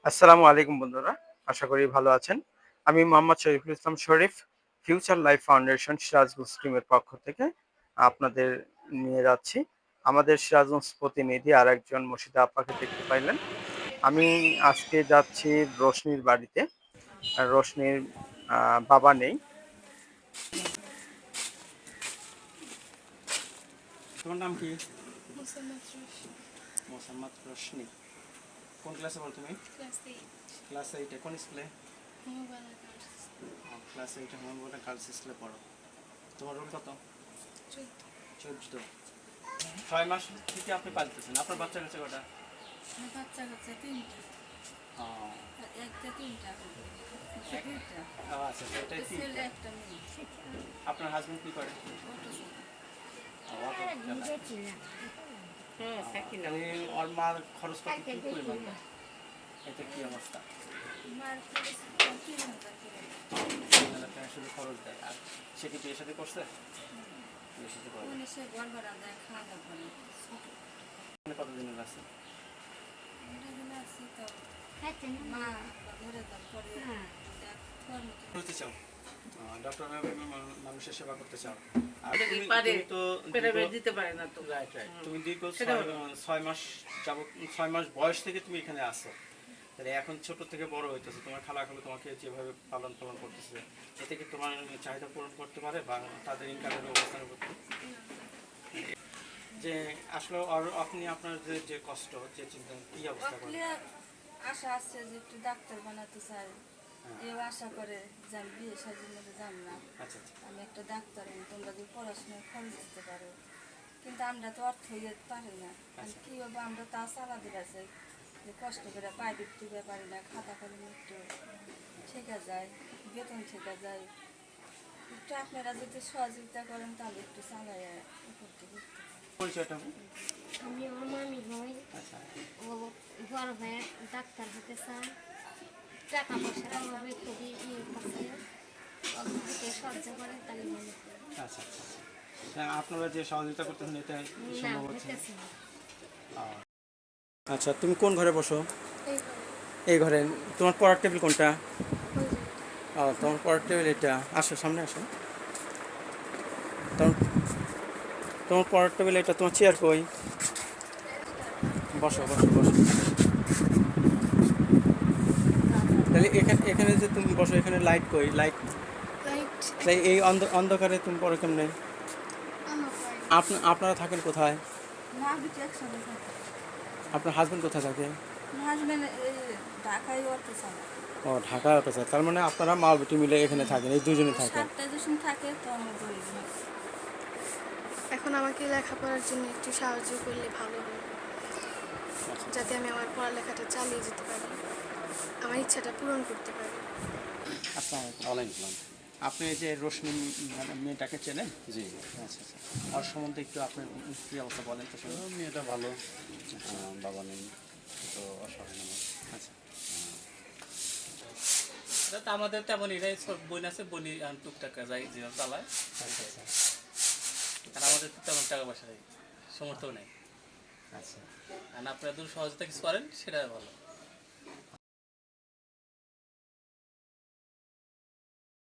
আসসালামু আলাইকুম বন্ধুরা। আশা করি ভালো আছেন। আমি মোহাম্মদ শরীফুল ইসলাম শরীফ, ফিউচার লাইফ ফাউন্ডেশন সিরাজগঞ্জ টিমের পক্ষ থেকে আপনাদের নিয়ে যাচ্ছি। আমাদের সিরাজগঞ্জ প্রতিনিধি আরেকজন মর্শিদা আপাকে দেখতে পাইলেন। আমি আজকে যাচ্ছি রোশনির বাড়িতে। রোশনির বাবা নেই। তোমার নাম কি? মোসাম্মদ রশি। মোসাম্মদ রোশনি। কোন ক্লাসে পড়ো তুমি? ক্লাস 8। ক্লাস 8 কোন স্কুলে? হোমবালা গার্লস। ক্লাস 8 হোমবালা গার্লস স্কুলে পড়ো। তোমার রোল কত? 14। 6 মাস থেকে আপনি পালতেছেন। আপনার বাচ্চা কাছে কটা? আমার বাচ্চা কাচ্চা 3টা। আর একটা 3টা। দুইটা। আচ্ছা সেটাই ঠিক। ছেলে একটা মেয়ে। আপনার হাজবেন্ড কি করে? অটো চালায়। ওর মার খরচ পাতি কি পরিমাণ? এটা কি অবস্থা? মার খরচ 3,000 করে। 3,000 টাকা শুধু খরচ দেয়। আর সে কি বিয়ের সাথে করছে? বিয়ের সাথে করে। ওখানে সে ঘর ভাড়া দেয়, খাওয়া দাওয়া করে। কতদিনের আছে? আমরা এখানে আছি তো মা ঘরে যান পরে খাওয়ার মতো। করতে চাও ডক্টর মানুষের সেবা করতে চাও। আর পারে, তুমি তো দিতে পারে না তো। রাইট রাইট তুমি দীর্ঘ সেটা 6 মাস যাবত 6 মাস বয়স থেকে তুমি এখানে আসো। তাহলে এখন ছোট থেকে বড় হইতেছে, তোমার খালাখালু তোমাকে যেভাবে পালন করতেছে, এতে কি তোমার চাহিদা পূরণ করতে পারে বা তাদের ইনকামের অবস্থানের প্রতি? যে আসলে আপনি আপনার যে কষ্ট, যে চিন্তা, কি অবস্থা করেন? আসলে আশা আছে যে একটু ডাক্তার বানাতে চাই। এও আশা করে যে আমি বিয়ে শাদীর মধ্যে যাম না, আচ্ছা আচ্ছা আমি একটা ডাক্তার হই, তোমরা যদি পড়াশোনায় খরচ দিতে পারো। কিন্তু আমরা তো অর্থ হইতে পারি না। কি হবে, আমরা তা চালাতে আছে যে কষ্ট করে প্রাইভেট দিতে পারি না, খাতা কলম একটু ঠেকা যায়, বেতন ঠেকা যায়। একটু আপনারা যদি সহযোগিতা করেন তাহলে একটু চালাই করতে করতে। পরিচয়টা? আমি ওর মামি হই। আচ্ছা ও বড় ভাইয়ের ডাক্তার হতে চায়, টাকা পয়সার অভাবে খুবই করছে, অগ্রহতে সহ্য করে তাই মনে করি। আচ্ছা আচ্ছা আপনারা যে সহযোগিতা করতেছেন এটা না সম্ভব হচ্ছে? হইতেছে না। আচ্ছা তুমি কোন ঘরে বসো? এই এই ঘরে। তোমার পড়ার টেবিল কোনটা? ওই যে তোমার পড়ার টেবিল এটা। আসো সামনে আসো। তোমার তোমার পড়ার টেবিল এটা। তোমার চেয়ার কই? বসো বসো বসো। তাহলে এখানে এখানে যে তুমি বসো, এখানে লাইট কই? লাইট তাই এই অন্ধকারে তুমি পড়ো কেমনে? আপনারা থাকেন কোথায়? মা বিটি একসঙ্গে থাকে। আপনার হাজবেন্ড কোথায় থাকে? হাজবেন্ড এই ঢাকায় অটো চালায়। ও ঢাকা অটো স্যার। তার মানে আপনারা মা বেটি মিলে এখানে থাকেন, এই দুজনে থাকেন। 7টা যখন থাকে তো আমরা বলি এখন আমাকে লেখাপড়ার জন্য একটু সাহায্য করলে ভালো হয়, যাতে আমি আমার পড়ালেখাটা চালিয়ে যেতে পারি, আমার ইচ্ছাটা পূরণ করতে পারি। আসসালামাইকুম। আপনি এই যে রোশনি মেয়েটাকে চেনেন? জি। আচ্ছা আচ্ছা। ওর সম্বন্ধে একটু আপনার কী অবস্থা বলেন তো শুনুন। মেয়েটা ভালো, বাবা নেই, তো অসহায় মানুষ। আচ্ছা এটা তো আমাদের তেমন এরাই সব বোন আছে, বনি টুকটাক যায় জীবন চালায়। আচ্ছা আচ্ছা আর আমাদের তো তেমন টাকা পয়সা নেই, সমর্থ নেই। আচ্ছা। আর আপনারা দূর সহজতা কিছু করেন সেটা ভালো।